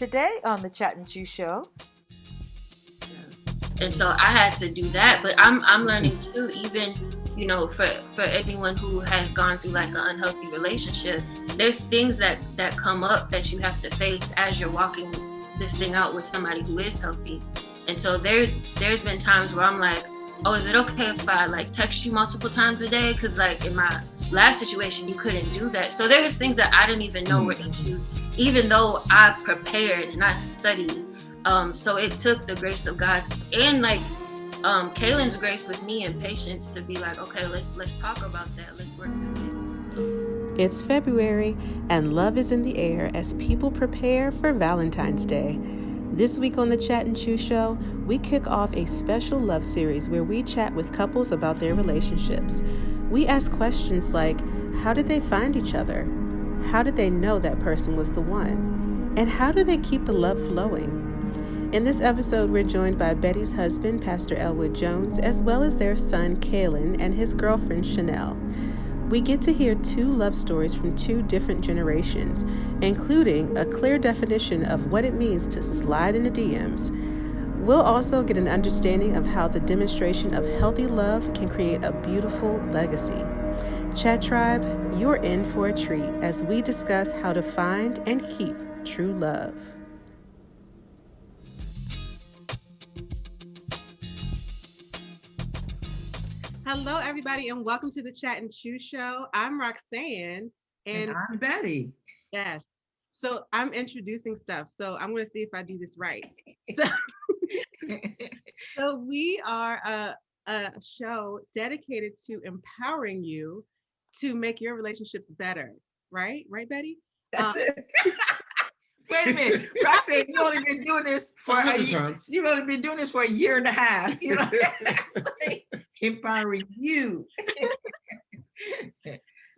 Today on the Chat and Chew Show. And so I had to do that, but I'm learning too, even, for anyone who has gone through like an unhealthy relationship, there's things that come up that you have to face as you're walking this thing out with somebody who is healthy. And so there's been times where I'm like, oh, is it okay if I like text you multiple times a day? Because like in my last situation, you couldn't do that. So there was things that I didn't even know were issues, even though I prepared and I studied. So it took the grace of God and like Kalin's grace with me and patience to be like, okay, let's talk about that. Let's work through it. It's February and love is in the air as people prepare for Valentine's Day. This week on the Chat and Chew Show, we kick off a special love series where we chat with couples about their relationships. We ask questions like, how did they find each other? How did they know that person was the one? And how do they keep the love flowing? In this episode, we're joined by Betty's husband, Pastor Elwood Jones, as well as their son, Kalin, and his girlfriend, Shanell. We get to hear two love stories from two different generations, including a clear definition of what it means to slide in the DMs. We'll also get an understanding of how the demonstration of healthy love can create a beautiful legacy. Chat Tribe, you're in for a treat as we discuss how to find and keep true love. Hello, everybody, and welcome to the Chat and Chew Show. I'm Roxanne. And I'm Betty. Yes. So I'm introducing stuff. So I'm going to see if I do this right. So we are a show dedicated to empowering you to make your relationships better. Right? Right, Betty? That's it. Wait a minute, Roxanne, you've only been doing this for a year. You've only been doing this for a year and a half. You know, empowering you.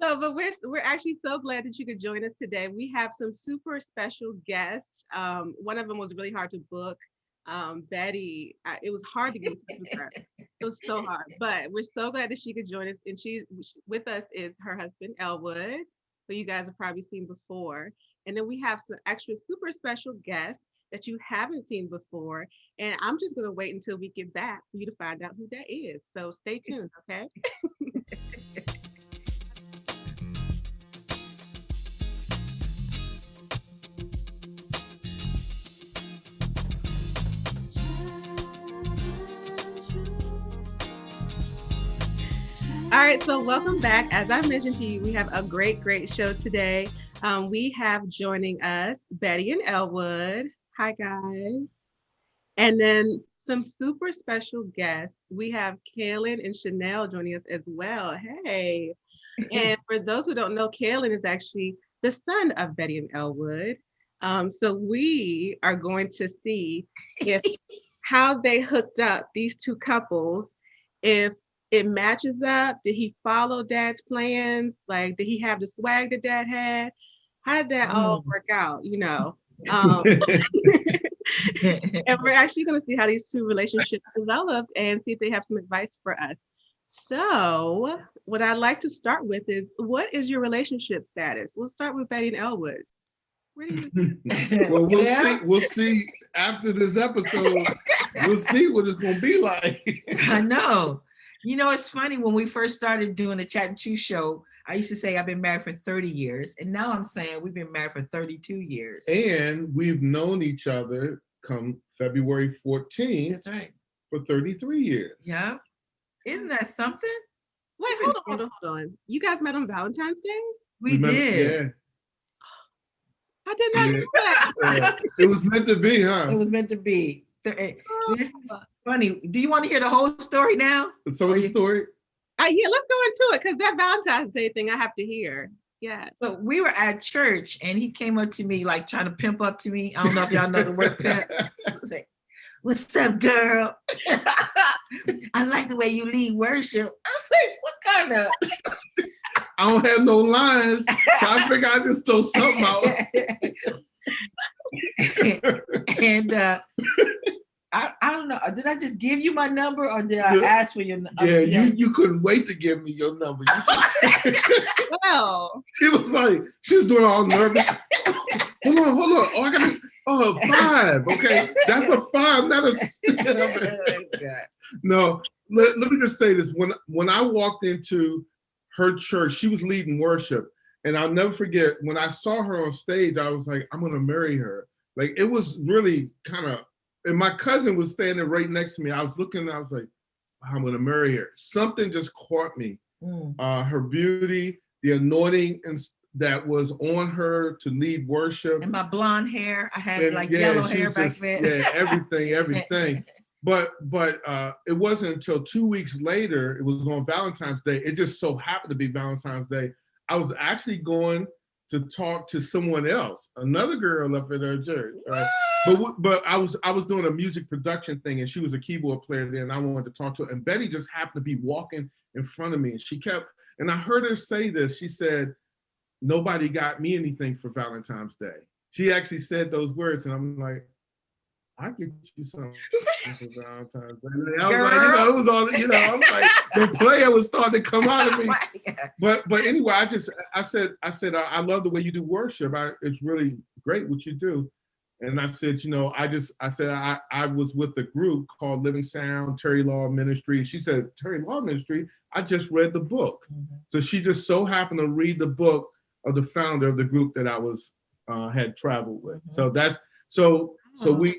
No, but we're actually so glad that you could join us today. We have some super special guests. One of them was really hard to book. Betty, it was hard to get in touch with her. It was so hard, but we're so glad that she could join us. And she with us is her husband, Elwood, who you guys have probably seen before. And then we have some extra super special guests that you haven't seen before. And I'm just going to wait until we get back for you to find out who that is. So stay tuned, okay? All right, so welcome back. As I mentioned to you, we have a great show today. We have joining us Betty and Elwood. Hi, guys. And then some super special guests. We have Kalin and Shanell joining us as well. Hey. And for those who don't know, Kalin is actually the son of Betty and Elwood. So we are going to see how they hooked up, these two couples, if it matches up. Did he follow dad's plans? Like, did he have the swag that dad had? How did that all work out, you know? And we're actually going to see how these two relationships developed and see if they have some advice for us. So what I'd like to start with is, what is your relationship status? We'll start with Betty and Elwood. Well, we'll see after this episode. We'll see what it's going to be like. I know. You know, it's funny, when we first started doing the Chat and Chew Show, I used to say I've been married for 30 years. And now I'm saying we've been married for 32 years. And we've known each other come February 14th. That's right. For 33 years. Yeah. Isn't that something? Wait, hold on. You guys met on Valentine's Day? We did. Yeah. I did not know that. Yeah. It was meant to be, huh? It was meant to be. This is funny. Do you want to hear the whole story now? Some of the story? Yeah, let's go into it, because that Valentine's Day thing I have to hear. Yeah. So we were at church and he came up to me like trying to pimp up to me. I don't know if y'all know the word pimp. I was like, "What's up, girl? I like the way you lead worship." I was like, "What kind of?" I don't have no lines, so I figured I just throw something out. And I don't know. Did I just give you my number, or did I ask for your number? Yeah, you couldn't wait to give me your number. Well, She was doing all nervous. Hold on. Oh, Oh, 5. Okay, that's a 5, not a 6. No, let me just say this. When I walked into her church, she was leading worship. And I'll never forget, when I saw her on stage, I was like, I'm going to marry her. Like, it was really kind of, and my cousin was standing right next to me. I was looking, and I was like, I'm going to marry her. Something just caught me. Her beauty, the anointing that was on her to lead worship. And my blonde hair. I had yellow hair back then. Yeah, everything. But it wasn't until 2 weeks later, it was on Valentine's Day. It just so happened to be Valentine's Day. I was actually going to talk to someone else, another girl up at her church. But I was doing a music production thing, and she was a keyboard player there, and I wanted to talk to her. And Betty just happened to be walking in front of me, and she kept, and I heard her say this. She said, "Nobody got me anything for Valentine's Day." She actually said those words, and I'm like, I get you something for Valentine's Day. I was like, it was all, I'm like, the player was starting to come out of me. But anyway, I said, I love the way you do worship. It's really great what you do. And I said, I was with a group called Living Sound, Terry Law Ministry. She said, Terry Law Ministry? I just read the book. So she just so happened to read the book of the founder of the group that I was had traveled with. So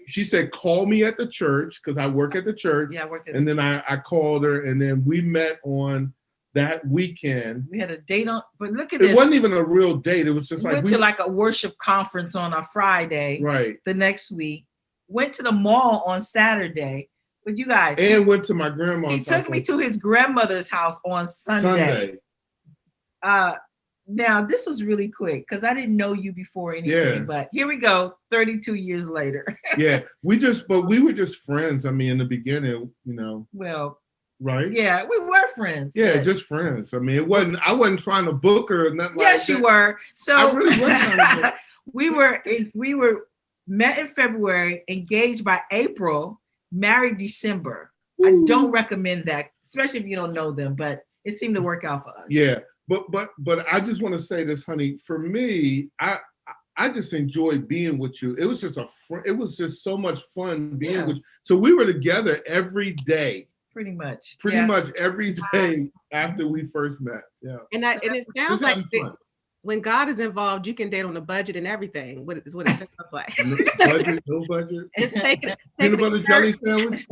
she said, call me at the church, because I work at the church. Yeah, I worked at. And then I called her, and then we met on that weekend. We had a date on, but look at this. It wasn't even a real date. It was just we went to like a worship conference on a Friday. Right. The next week, went to the mall on Saturday. But you guys. And went to my grandma's house. He took me to his grandmother's house on Sunday. Now, this was really quick because I didn't know you before anything, but here we go, 32 years later. Yeah, we were just friends. I mean, in the beginning, Well, right? Yeah, we were friends. Yeah, just friends. I mean, I wasn't trying to book her or nothing like that. Yes, you were. So I really wasn't trying to book. we were met in February, engaged by April, married December. Ooh. I don't recommend that, especially if you don't know them, but it seemed to work out for us. Yeah. But I just want to say this, honey. For me, I just enjoyed being with you. It was just so much fun being with you. So we were together every day. Pretty much every day after we first met. Yeah. And it sounds like when God is involved, you can date on a budget and everything. What it sounds like. No budget. It's peanut butter jelly sandwich.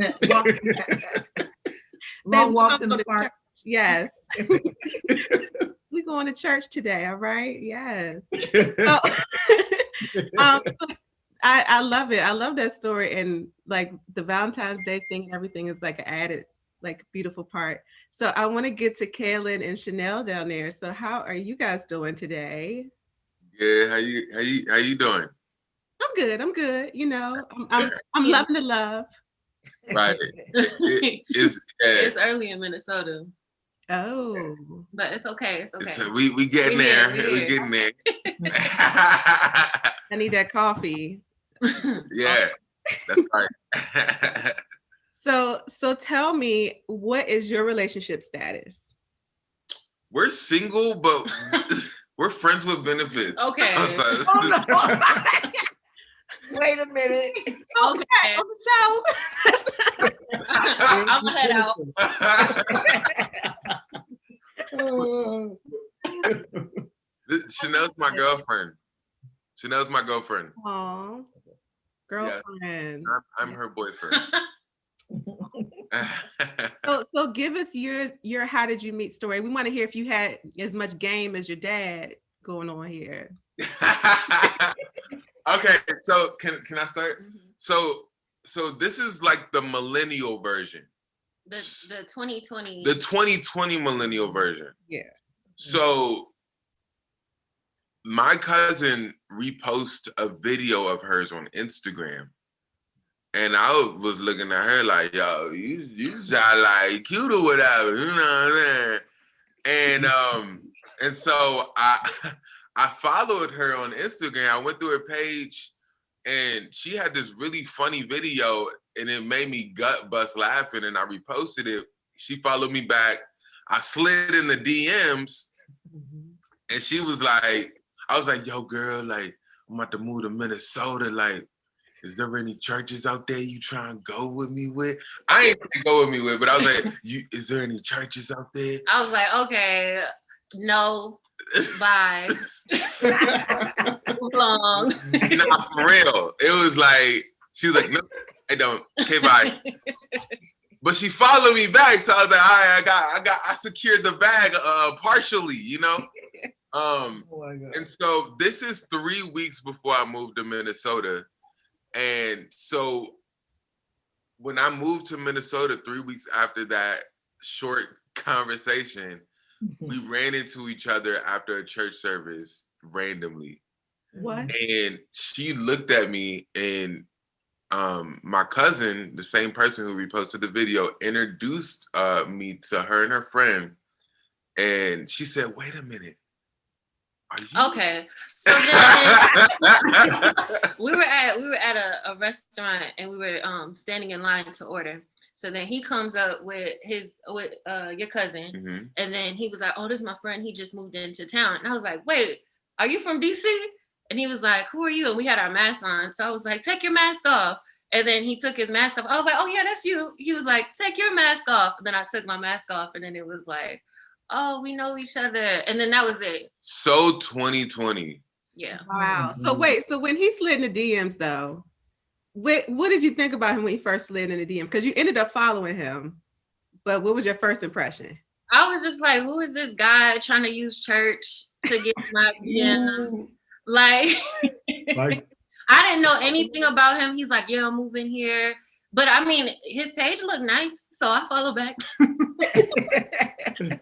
Long walks in the park. Yes. We going to church today, all right? Yes. I love it. I love that story, and like the Valentine's Day thing and everything is like an added, like beautiful part. So I want to get to Kalin and Shanell down there. So how are you guys doing today? Yeah, how you doing? I'm good. You know, I'm loving the love. Right. It's early in Minnesota. Oh, but it's okay. We getting there. We getting there. I need that coffee. Yeah, that's right. So tell me, what is your relationship status? We're single, but we're friends with benefits. Okay. Wait a minute. Okay. On the show. I'm gonna head out. Shanell's my girlfriend. Aww. Girlfriend. Yeah, I'm her boyfriend. So give us your how did you meet story. We want to hear if you had as much game as your dad going on here. Okay, so can I start? So this is like the millennial version. The 2020. The 2020 millennial version. Yeah. So my cousin reposted a video of hers on Instagram. And I was looking at her like, yo, you sound like cute or whatever, you know what I'm saying? And so I followed her on Instagram. I went through her page, and she had this really funny video, and it made me gut bust laughing, and I reposted it. She followed me back. I slid in the DMs, and she was like, I was like, yo, girl, like, I'm about to move to Minnesota. Like, is there any churches out there you try and go with me with? I ain't gonna go with me with, but I was like, is there any churches out there? I was like, okay, no, bye. Long. Nah, for real. It was like, she was like, no, I don't. Okay, bye. But she followed me back, so I was like, all right, I secured the bag partially, you know? Oh my God. And so this is 3 weeks before I moved to Minnesota. And so when I moved to Minnesota 3 weeks after that short conversation, we ran into each other after a church service randomly. What? And she looked at me, and my cousin, the same person who reposted the video, introduced me to her and her friend. And she said, wait a minute. Are you? Okay. So then we were at a restaurant, and we were standing in line to order. So then he comes up with your cousin, Mm-hmm. and then he was like, oh, this is my friend. He just moved into town. And I was like, wait, are you from DC? And he was like, who are you? And we had our masks on. So I was like, take your mask off. And then he took his mask off. I was like, oh yeah, that's you. He was like, take your mask off. And then I took my mask off, and then it was like, oh, we know each other. And then that was it. So 2020. Yeah. Wow. So wait, so when he slid in the DMs though, what did you think about him when he first slid in the DMs? Because you ended up following him, but what was your first impression? I was just like, who is this guy trying to use church to get my DM? Like, I didn't know anything about him. He's like, yeah, I'm moving here. But I mean, his page looked nice, so I follow back.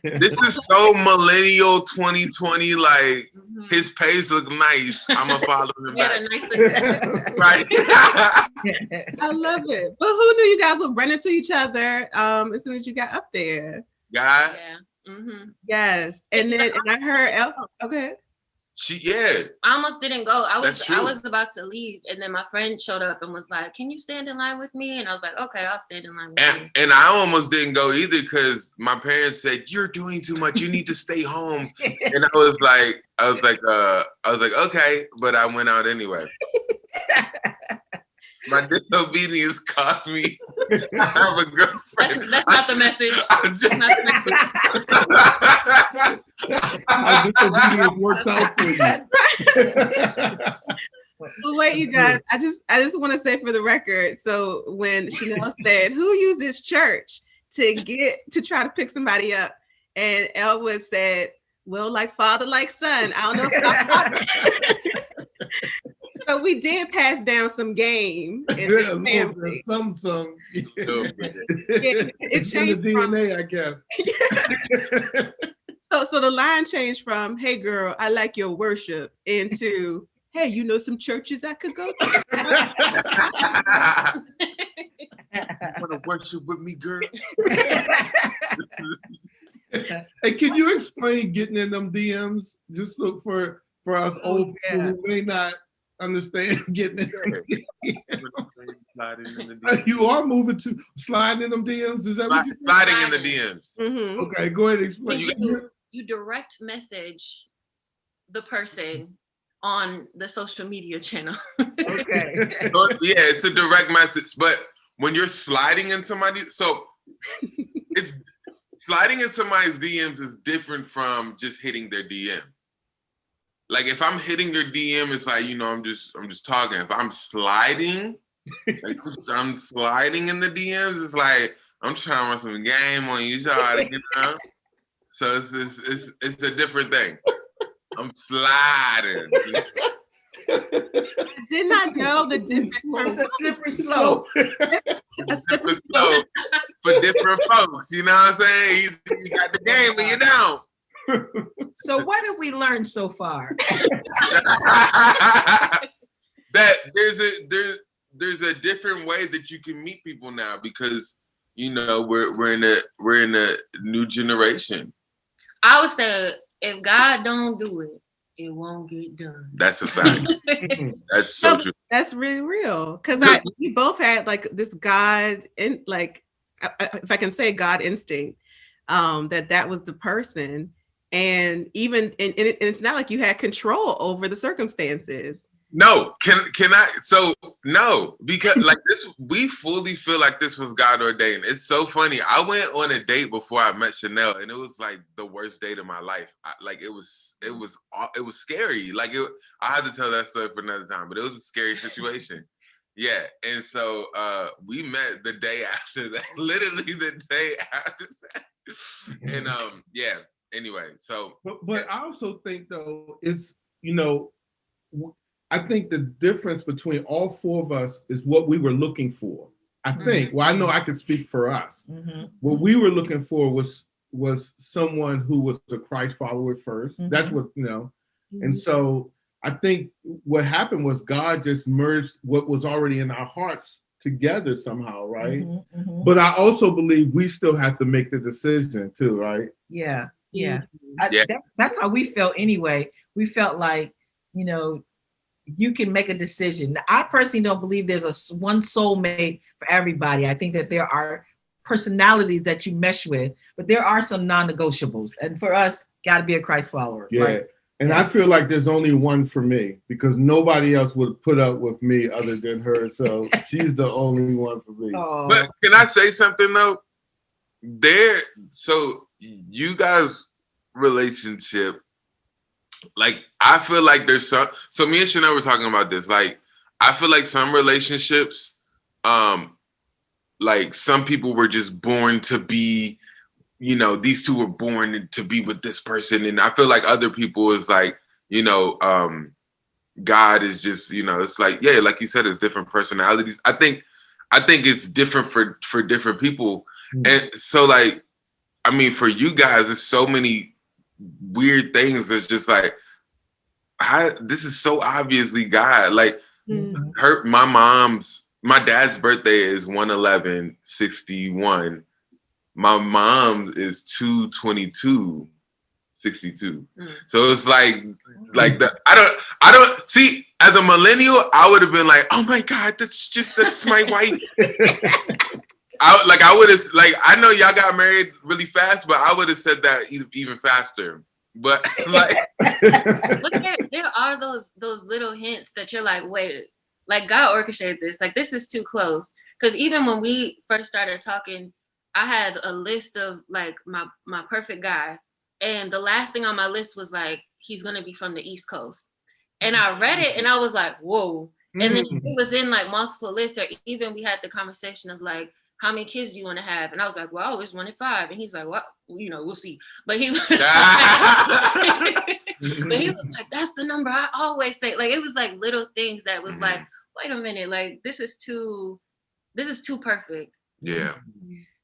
This is so millennial 2020. Like, his page look nice. I'm gonna follow him back. Right. I love it. But who knew you guys would run into each other as soon as you got up there? God. Yeah. Mm-hmm. Yes. And then I heard, okay. I almost didn't go. I true. was about to leave, and then my friend showed up and was like, can you stand in line with me? And I was like, okay, I'll stand in line with you. And I almost didn't go either, because my parents said, you're doing too much, you need to stay home. And I was like, okay, but I went out anyway. My disobedience cost me. I have a girlfriend. That's not the message. That's not the message. How disobedience works out for you. Well, wait, you guys. I just want to say for the record. So when Shanell said, "Who uses church to try to pick somebody up?" and Elwood said, "Well, like father, like son." I don't know if so we did pass down some game in the family. Some. It changed in the DNA, I guess. So the line changed from, "Hey girl, I like your worship," into, "Hey, you know some churches I could go to?" You want to worship with me, girl? Hey, can you explain getting in them DMs, just so for us old people who may not understand getting in them DMs? You are moving to sliding in them DMs? Is that what you sliding in the DMs? Mm-hmm. Okay, go ahead and explain. You direct message the person on the social media channel. Okay. Yeah, it's a direct message. But when you're sliding in somebody's, so it's sliding in somebody's DMs is different from just hitting their DM. Like, if I'm hitting your DM, it's like, I'm just talking. If I'm sliding, like I'm sliding in the DMs, it's like I'm trying to run some game on you, So it's a different thing. I'm sliding. I did not know the difference. It's a slippery slope. A slippery slope for different folks. You know what I'm saying? You got the game, but you don't. So what have we learned so far? That there's a different way that you can meet people now, because we're in a new generation. I would say, if God don't do it, it won't get done. That's a fact. That's so true. That's really real. Because we both had like this God, and like, if I can say God instinct, that was the person. And even, and it's not like you had control over the circumstances. No, can I? So No, because like this, we fully feel like this was God ordained. It's so funny. I went on a date before I met Shanell, and it was like the worst date of my life. It was scary. I had to tell that story for another time, but it was a scary situation. Yeah, and so we met the day after that, literally the day after that, and yeah. Anyway, so but I also think though it's I think the difference between all four of us is what we were looking for. I think. Well, I know I could speak for us. What we were looking for was someone who was a Christ follower first. That's what and so I think what happened was God just merged what was already in our hearts together somehow, right? But I also believe we still have to make the decision too, right? Yeah. Yeah. That's how we felt anyway. We felt like, you can make a decision. I personally don't believe there's one soulmate for everybody. I think that there are personalities that you mesh with, but there are some non-negotiables. And for us, got to be a Christ follower. Yeah. Right? And I feel like there's only one for me because nobody else would put up with me other than her. So she's the only one for me. But can I say something though? So you guys' relationship, like I feel like there's so me and Shanell were talking about this. Like I feel like some relationships, like some people were just born to be, these two were born to be with this person, and I feel like other people is like, God is just, it's like, yeah, like you said, it's different personalities. I think it's different for different people, and so like, I mean, for you guys, there's so many weird things. It's just like, this is so obviously God. Like, my dad's birthday is 1/11/61. My mom is 2/22/62. So it's like the I don't see, as a millennial, I would have been like, oh my God, that's my wife. I would have, like, I know y'all got married really fast, but I would have said that even faster. But like, but there are those little hints that you're like, wait, like God orchestrated this. Like this is too close. Because even when we first started talking, I had a list of like my perfect guy, and the last thing on my list was like, he's gonna be from the East Coast. And I read it, and I was like, whoa. And then it was in like multiple lists, or even we had the conversation of like, how many kids do you want to have? And I was like, well, I always wanted 5. And he's like, well, we'll see. But he was like, that's the number I always say. Like, it was like little things that was like, wait a minute, like this is too perfect. Yeah.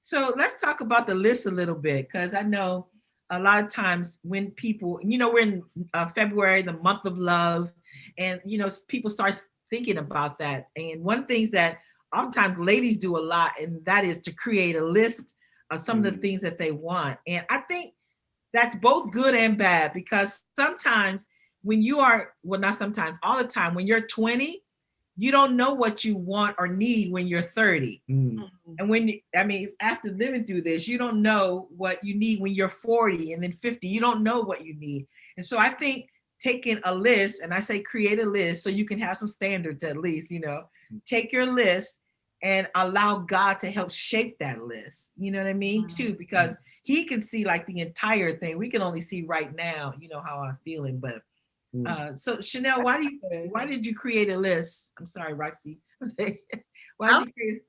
So let's talk about the list a little bit, because I know a lot of times when people, we're in February, the month of love, and people start thinking about that. And one thing that oftentimes ladies do a lot, and that is to create a list of some of the things that they want. And I think that's both good and bad, because sometimes when you are, well, not sometimes, all the time, when you're 20, you don't know what you want or need when you're 30. And after living through this, you don't know what you need when you're 40 and then 50. You don't know what you need. And so I think taking a list, and I say create a list so you can have some standards at least, take your list and allow God to help shape that list. You know what I mean? Too, because he can see like the entire thing. We can only see right now, how I'm feeling. But so Shanell, why did you create a list? I'm sorry, Roxy. Why did you create?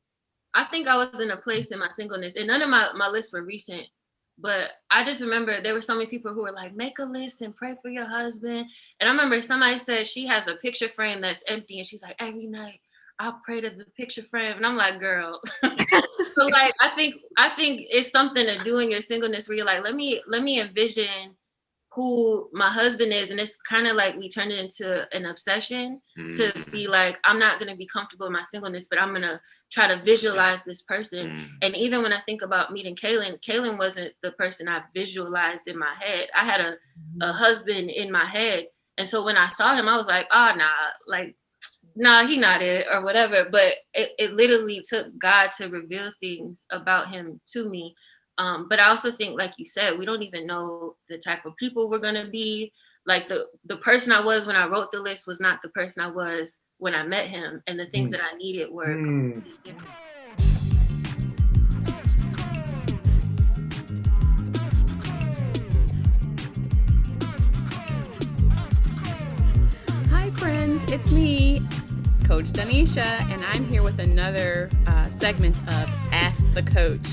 I think I was in a place in my singleness, and none of my lists were recent, but I just remember there were so many people who were like, make a list and pray for your husband. And I remember somebody said she has a picture frame that's empty, and she's like, every night I'll pray to the picture frame. And I'm like, girl. So like, I think it's something to do in your singleness where you're like, let me envision who my husband is. And it's kind of like we turned it into an obsession to be like, I'm not going to be comfortable in my singleness, but I'm going to try to visualize this person. And even when I think about meeting Kalin wasn't the person I visualized in my head. I had a husband in my head. And so when I saw him, I was like, oh, nah, he not it or whatever. But it literally took God to reveal things about him to me. But I also think, like you said, we don't even know the type of people we're going to be. Like the person I was when I wrote the list was not the person I was when I met him, and the things that I needed were completely different. Hi friends, it's me, Coach Danisha, and I'm here with another segment of Ask the Coach.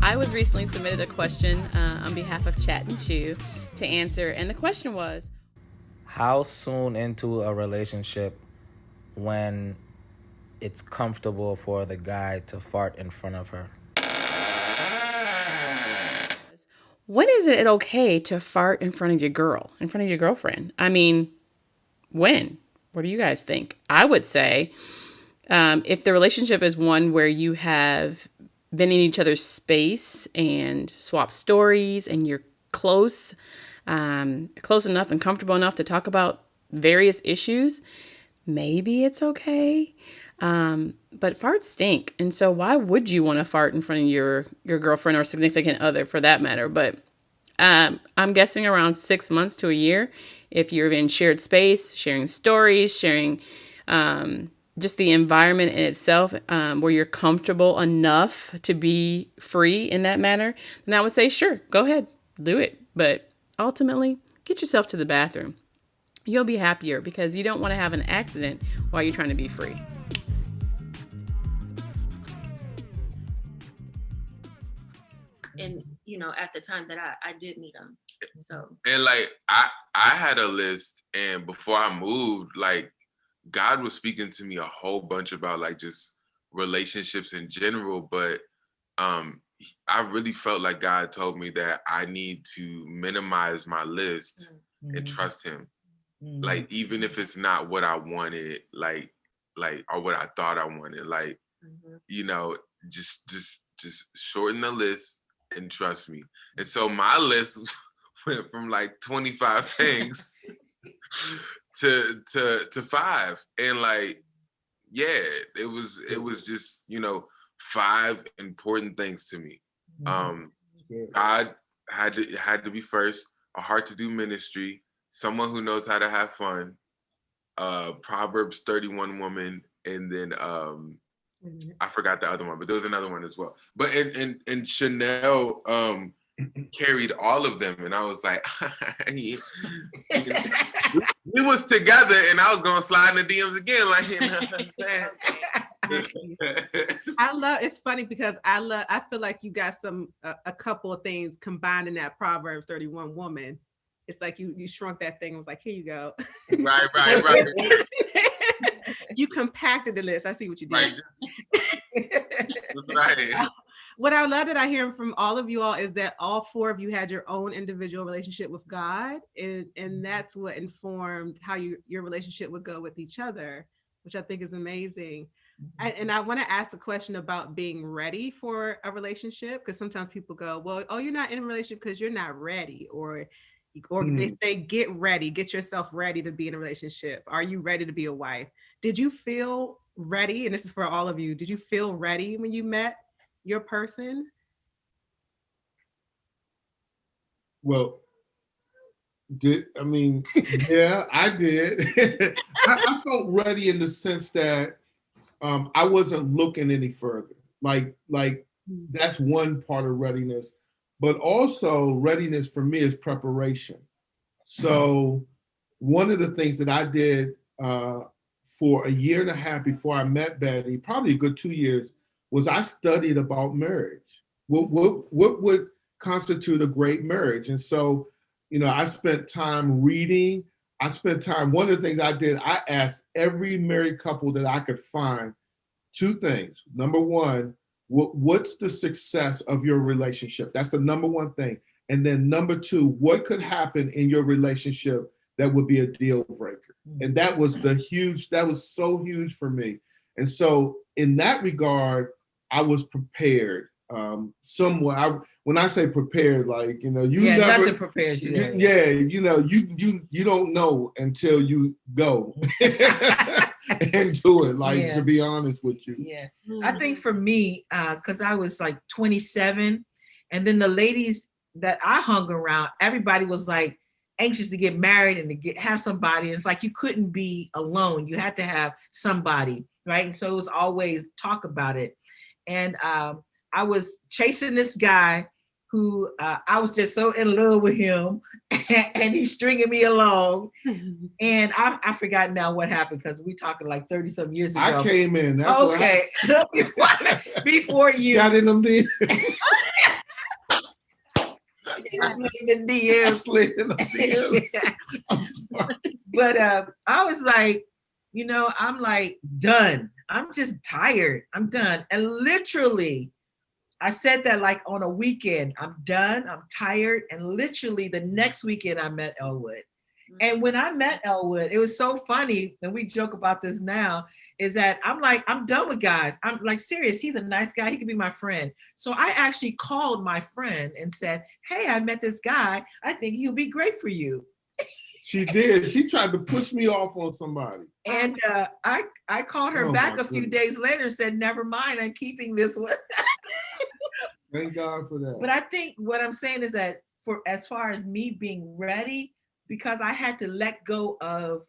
I was recently submitted a question on behalf of Chat and Chew to answer, and the question was, how soon into a relationship when it's comfortable for the guy to fart in front of her? when is it okay to fart in front of your girlfriend? I mean, when? What do you guys think? I would say if the relationship is one where you have been in each other's space and swap stories and you're close enough and comfortable enough to talk about various issues, maybe it's okay. But farts stink. And so why would you want to fart in front of your girlfriend or significant other for that matter? But I'm guessing around 6 months to a year if you're in shared space, sharing stories, sharing just the environment in itself where you're comfortable enough to be free in that manner, then I would say, sure, go ahead, do it. But ultimately, get yourself to the bathroom. You'll be happier because you don't want to have an accident while you're trying to be free. And, at the time that I did meet him. So. And like, I had a list, and before I moved, like, God was speaking to me a whole bunch about like just relationships in general, but I really felt like God told me that I need to minimize my list and trust him. Like, even if it's not what I wanted, like or what I thought I wanted, like, just shorten the list and trust me. And so my list went from like 25 things to 5, and like, yeah, it was just 5 important things to me. God had to be first, a heart to do ministry, someone who knows how to have fun, Proverbs 31 woman, and then I forgot the other one, but there was another one as well. But and Shanell carried all of them, and I was like, we was together, and I was gonna slide in the DMs again, like. It's funny because I feel like you got a couple of things combined in that Proverbs 31 woman. It's like you shrunk that thing and was like, here you go. Right. You compacted the list. I see what you did. Right. What I love that I hear from all of you all is that all 4 of you had your own individual relationship with God, and that's what informed how your relationship would go with each other, which I think is amazing. And I want to ask a question about being ready for a relationship, because sometimes people go, well, you're not in a relationship because you're not ready, or they get yourself ready to be in a relationship. Are you ready to be a wife? Did you feel ready? And this is for all of you. Did you feel ready when you met your person? Well, yeah, I did. I felt ready in the sense that I wasn't looking any further. Like that's one part of readiness, but also readiness for me is preparation. So one of the things that I did for a year and a half before I met Betty, probably a good 2 years, was I studied about marriage. What would constitute a great marriage? And so, I spent time reading. One of the things I did, I asked every married couple that I could find 2 things. Number one, what's the success of your relationship? That's the number one thing. And then number 2, what could happen in your relationship that would be a deal breaker? And that was so huge for me. And so in that regard, I was prepared somewhat. When I say prepared, like, nothing prepares you. You don't know until you go and do it, to be honest with you. Yeah. I think for me, because I was like 27, and then the ladies that I hung around, everybody was like anxious to get married and to have somebody. And it's like you couldn't be alone. You had to have somebody, right? And so it was always talk about it. And I was chasing this guy who I was just so in love with him, and he's stringing me along. And I forgot now what happened, because we talking like 30 some years ago. I came in. That's okay. before you got in them DMs. Slid in the DMs. Slid in the DMs. I'm sorry. But I was like, I'm like done. I'm just tired. I'm done. And literally, I said that like on a weekend. I'm done. I'm tired. And literally the next weekend I met Elwood. And when I met Elwood, it was so funny, and we joke about this now, is that I'm like, I'm done with guys. I'm like, serious. He's a nice guy. He could be my friend. So I actually called my friend and said, hey, I met this guy. I think he'll be great for you. She did. She tried to push me off on somebody. And I called her back a few days later and said, never mind, I'm keeping this one. Thank God for that. But I think what I'm saying is that for as far as me being ready, because I had to let go of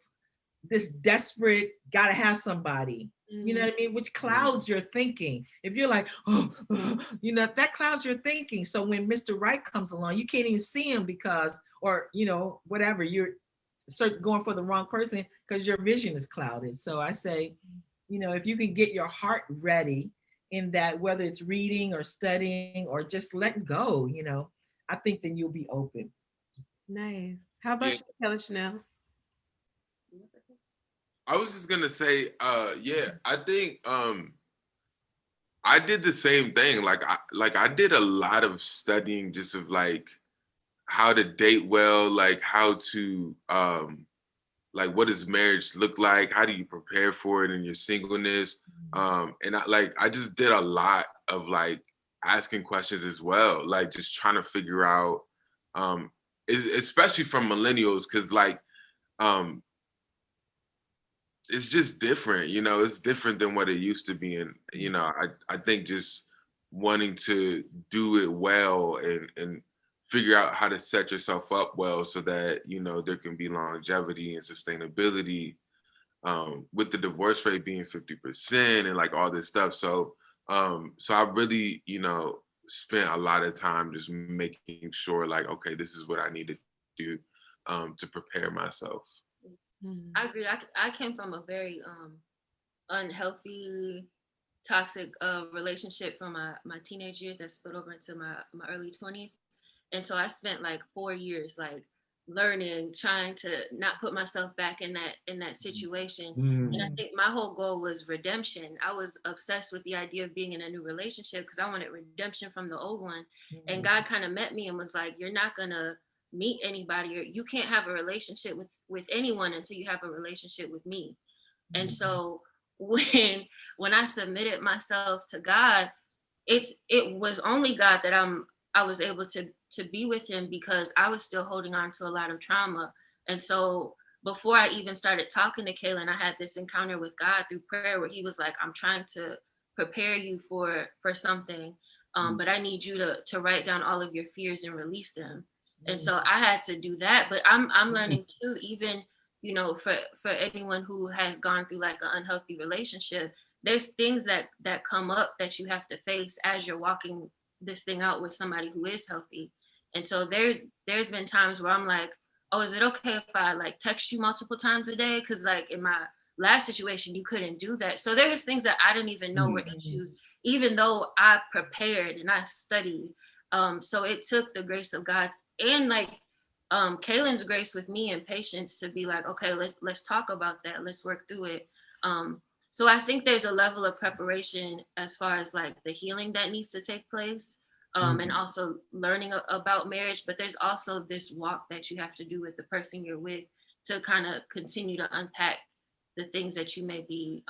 this desperate, gotta have somebody, you know what I mean? Which clouds your thinking. If you're like, that clouds your thinking. So when Mr. Right comes along, you can't even see him because, or, whatever, you're going for the wrong person because your vision is clouded. So I say, if you can get your heart ready in that, whether it's reading or studying or just letting go, I think then you'll be open. Nice. How about you, Kelly Shanell? I was just gonna say, I think I did the same thing. I did a lot of studying just of like how to date well, like how to what does marriage look like? How do you prepare for it in your singleness? And I just did a lot of like asking questions as well, like just trying to figure out, especially from millennials, because it's just different, it's different than what it used to be. And, I think just wanting to do it well and figure out how to set yourself up well so that, there can be longevity and sustainability, with the divorce rate being 50% and like all this stuff. So I really, spent a lot of time just making sure like, okay, this is what I need to do to prepare myself. I agree. I came from a very unhealthy, toxic relationship from my teenage years that spilled over into my early 20s. And so I spent like 4 years like learning, trying to not put myself back in that situation. And I think my whole goal was redemption. I was obsessed with the idea of being in a new relationship because I wanted redemption from the old one. And God kind of met me and was like, you're not gonna meet anybody, or you can't have a relationship with anyone until you have a relationship with me. And so when I submitted myself to God, it was only God that I was able to be with him, because I was still holding on to a lot of trauma. And so before I even started talking to Kalin, I had this encounter with God through prayer where he was like, I'm trying to prepare you for something, but I need you to write down all of your fears and release them. And so I had to do that. But I'm learning too, even, for anyone who has gone through like an unhealthy relationship, there's things that come up that you have to face as you're walking this thing out with somebody who is healthy. And so there's been times where I'm like, oh, is it okay if I like text you multiple times a day? Because like in my last situation, you couldn't do that. So there was things that I didn't even know were issues, even though I prepared and I studied. So it took the grace of God and like Kalin's grace with me and patience to be like, okay, let's talk about that. Let's work through it. So I think there's a level of preparation as far as like the healing that needs to take place, and also learning about marriage. But there's also this walk that you have to do with the person you're with to kind of continue to unpack the things that you may be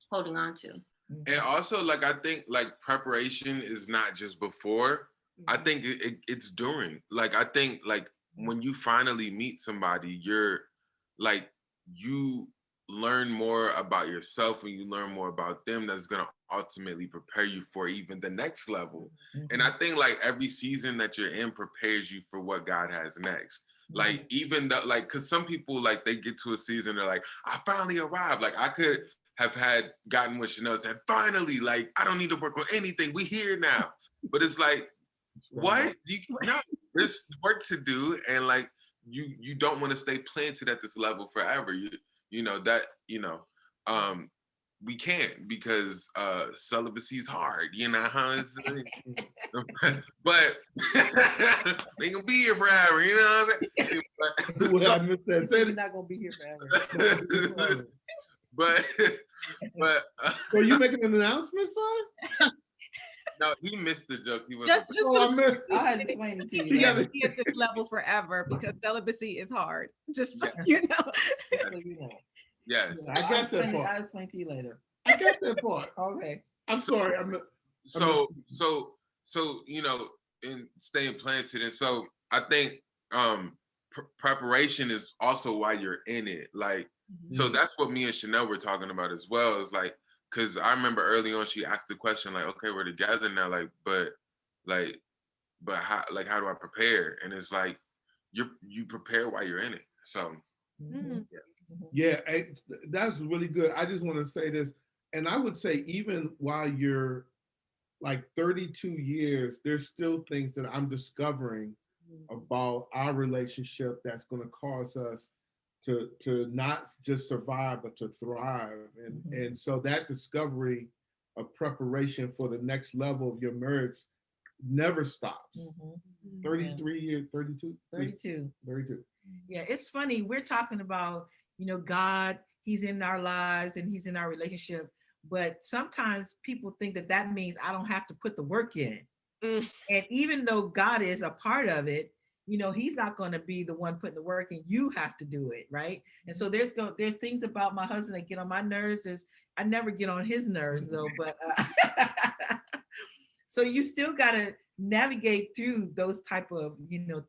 holding on to. And also, like, I think like preparation is not just before. I think it's during. Like, I think like when you finally meet somebody, you're like, you learn more about yourself and you learn more about them. That's going to ultimately prepare you for even the next level. And I think like every season that you're in prepares you for what God has next. Like, even though, like, because some people, like, they get to a season, they're like, I finally arrived. Like, I could have gotten what Shanell said, finally, like, I don't need to work on anything. We here now. But it's like, what? No, there's work to do. And, like, you don't want to stay planted at this level forever. We can't, because celibacy is hard, but they gonna be here forever, you know what I'm saying? What I missed that. You're not gonna be here forever. but So you making an announcement, son? No, he missed the joke. He was just I had to explain it to you. You can't be at this level forever because celibacy is hard. Just so you know. Yes. I got that part. I'll explain to you later. I got that part. Okay. I'm sorry. So in staying planted, and so I think preparation is also why you're in it. Like, so that's what me and Shanell were talking about as well. Is like, because I remember early on she asked the question like, okay, we're together now, but how do I prepare? And it's like you prepare while you're in it. So yeah, that's really good. I just want to say this, and I would say even while you're like 32 years, there's still things that I'm discovering about our relationship that's going to cause us to not just survive, but to thrive. And so that discovery of preparation for the next level of your marriage never stops. 33 years, 32? 32. 32. Yeah, it's funny. We're talking about, God, he's in our lives and he's in our relationship. But sometimes people think that means I don't have to put the work in. And even though God is a part of it, he's not going to be the one putting the work in. You have to do it, right? And so there's things about my husband that get on my nerves. I never get on his nerves though, but so you still got to navigate through those type of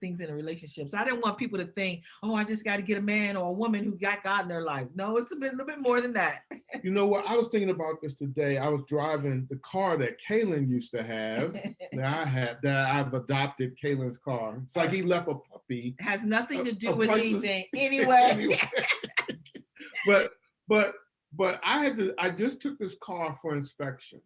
things in a relationship. So I didn't want people to think, oh, I just got to get a man or a woman who got God in their life. No, it's a little bit more than that. You know what? I was thinking about this today. I was driving the car that Kalin used to have. that I've adopted Kalin's car. It's like he left a puppy. It has nothing to do with anything anyway. But I just took this car for inspection.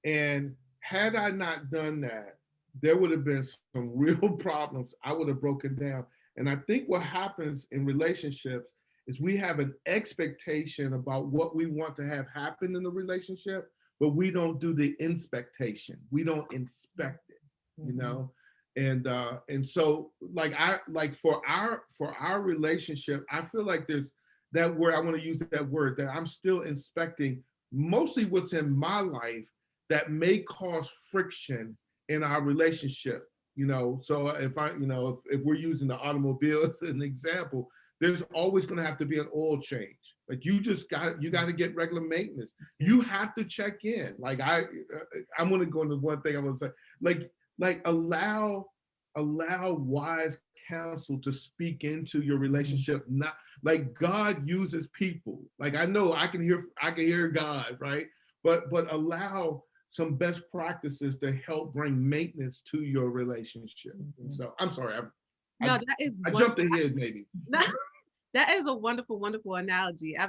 And had I not done that, there would have been some real problems. I would have broken down. And I think what happens in relationships is we have an expectation about what we want to have happen in the relationship, but we don't do the inspectation. We don't inspect it, And so for our relationship, I feel like there's that word, I want to use that word, that I'm still inspecting mostly what's in my life that may cause friction in our relationship, So if if we're using the automobile as an example, there's always going to have to be an oil change. Like you got to get regular maintenance. You have to check in. Like I'm going to go into one thing I want to say, like allow wise counsel to speak into your relationship. Not like God uses people. Like I know I can hear God, right? But allow some best practices to help bring maintenance to your relationship. So I'm sorry. I jumped ahead maybe. That is a wonderful, wonderful analogy. I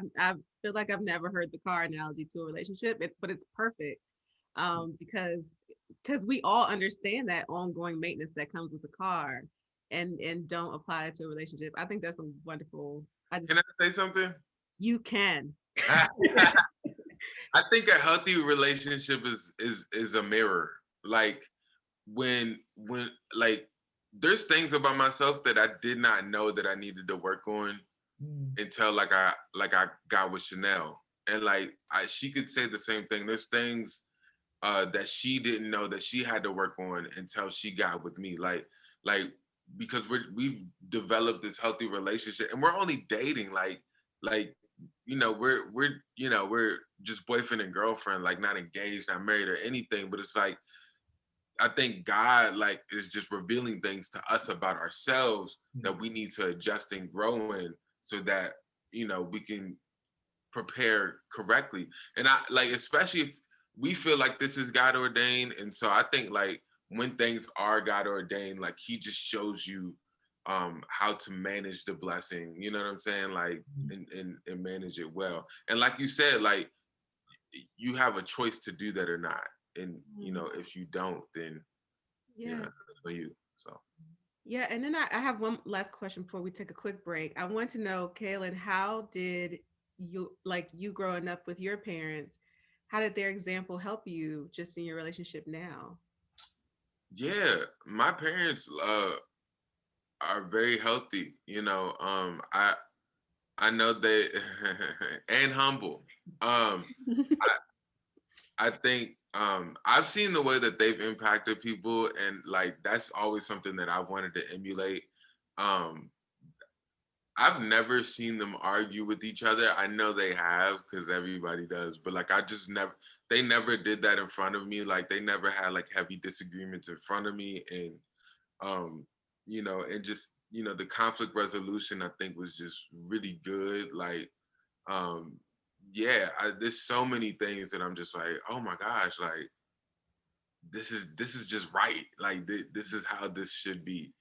feel like I've never heard the car analogy to a relationship, but it's perfect because we all understand that ongoing maintenance that comes with the car and don't apply it to a relationship. I think that's a wonderful. Can I say something? You can. I think a healthy relationship is a mirror. Like when like there's things about myself that I did not know that I needed to work on until like I got with Shanell. And she could say the same thing. There's things that she didn't know that she had to work on until she got with me. Like because we've developed this healthy relationship and we're only dating we're just boyfriend and girlfriend, like not engaged, not married or anything. But it's like, I think God is just revealing things to us about ourselves that we need to adjust and grow in so that, we can prepare correctly. And I especially if we feel like this is God ordained. And so I think when things are God ordained, he just shows you how to manage the blessing, you know what I'm saying? Like, and manage it well. And like you said, like, you have a choice to do that or not. And, you know, if you don't, then Yeah. It's for you. So. Yeah. And then I have one last question before we take a quick break. I want to know, Kalin, how did you growing up with your parents, how did their example help you just in your relationship now? Yeah, my parents are very healthy, you know. I know they and humble. I think I've seen the way that they've impacted people, and like that's always something that I wanted to emulate. I've never seen them argue with each other. I know they have because everybody does, but like they never did that in front of me. Like they never had like heavy disagreements in front of me, and you know, and just, you know, the conflict resolution I think was just really good. Like, there's so many things that I'm just like, oh my gosh, like this is just right. Like this is how this should be.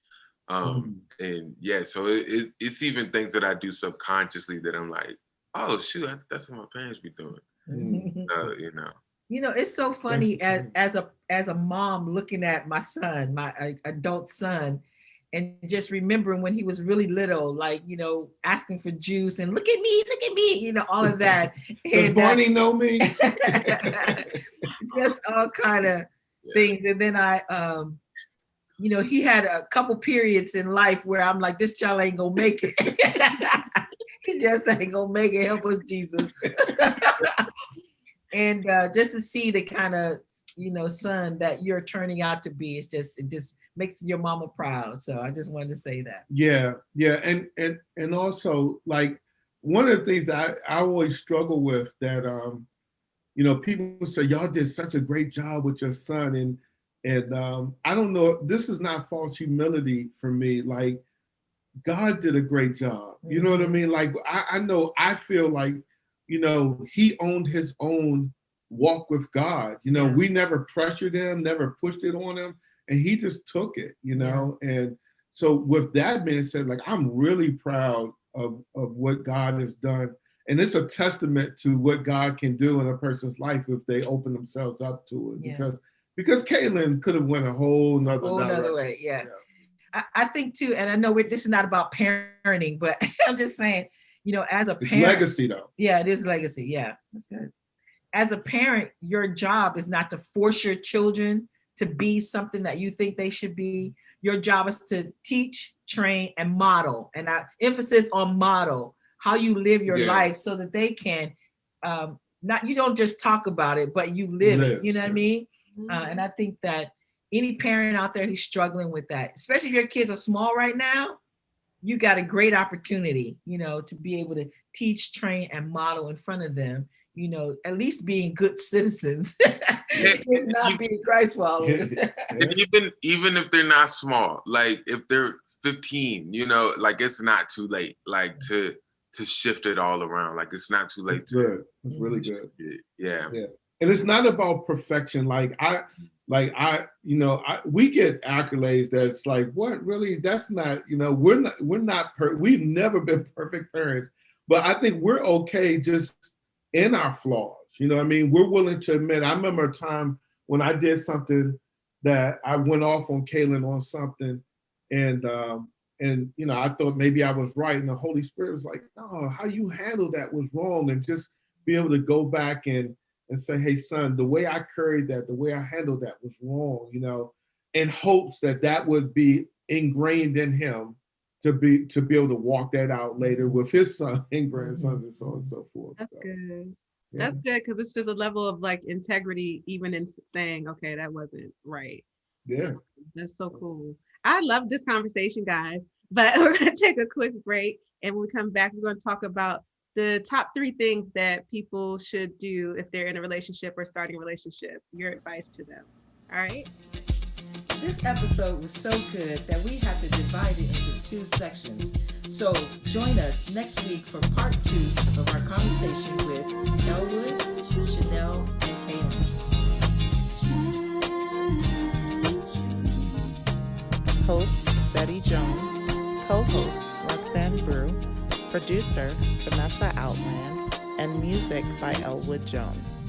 And yeah, so it's even things that I do subconsciously that I'm like, oh shoot, that's what my parents be doing. You know. You know, it's so funny as a mom looking at my son, my adult son, and just remembering when he was really little, like, you know, asking for juice and look at me, you know, all of that. Does Barney know me? Just all kind of things. And then you know, he had a couple periods in life where I'm like, this child ain't gonna make it. He just ain't gonna make it. Help us, Jesus. And just to see the kind of, you know, son that you're turning out to be, it just makes your mama proud. So I just wanted to say that. Yeah. And also, like, one of the things that I always struggle with that, you know, people say, y'all did such a great job with your son. And I don't know, this is not false humility for me. Like, God did a great job. You know what I mean? Like, I know, I feel like, you know, he owned his own walk with God. You know, we never pressured him, never pushed it on him, and he just took it, you know? And so with that being said, like, I'm really proud of what God has done. And it's a testament to what God can do in a person's life if they open themselves up to it. Because Kalin could have went a whole nother way. I think too, and I know this is not about parenting, but I'm just saying, you know, as a parent. It's legacy though. Yeah, it is legacy. Yeah, that's good. As a parent, your job is not to force your children to be something that you think they should be. Your job is to teach, train, and model. And emphasis on model, how you live your life so that they can, you don't just talk about it, but you live it. You know what I mean? And I think that any parent out there who's struggling with that, especially if your kids are small right now, you got a great opportunity, you know, to be able to teach, train, and model in front of them, you know, at least being good citizens, not being Christ followers. And even if they're not small, like if they're 15, you know, like it's not too late, like to shift it all around. Like it's not too late. It's really good. Yeah. And it's not about perfection. We get accolades that's like, what really, that's not, you know, we've never been perfect parents, but I think we're okay just in our flaws. You know what I mean? We're willing to admit. I remember a time when I did something that I went off on Kalin on something, and you know, I thought maybe I was right, and the Holy Spirit was like, no, how you handled that was wrong, and just be able to go back and say, hey, son, the way I carried that, the way I handled that was wrong, you know, in hopes that would be ingrained in him to be able to walk that out later with his son and grandsons and so on and so forth. That's good. Yeah. That's good, because it's just a level of like integrity, even in saying, okay, that wasn't right. Yeah. That's so cool. I love this conversation, guys, but we're going to take a quick break. And when we come back, we're going to talk about the top 3 things that people should do if they're in a relationship or starting a relationship. Your advice to them. All right. This episode was so good that we have to divide it into 2 sections. So join us next week for part 2 of our conversation with Elwood, Shanell, and Kalin. Host Betty Jones. producer Vanessa Outland, and music by Elwood Jones.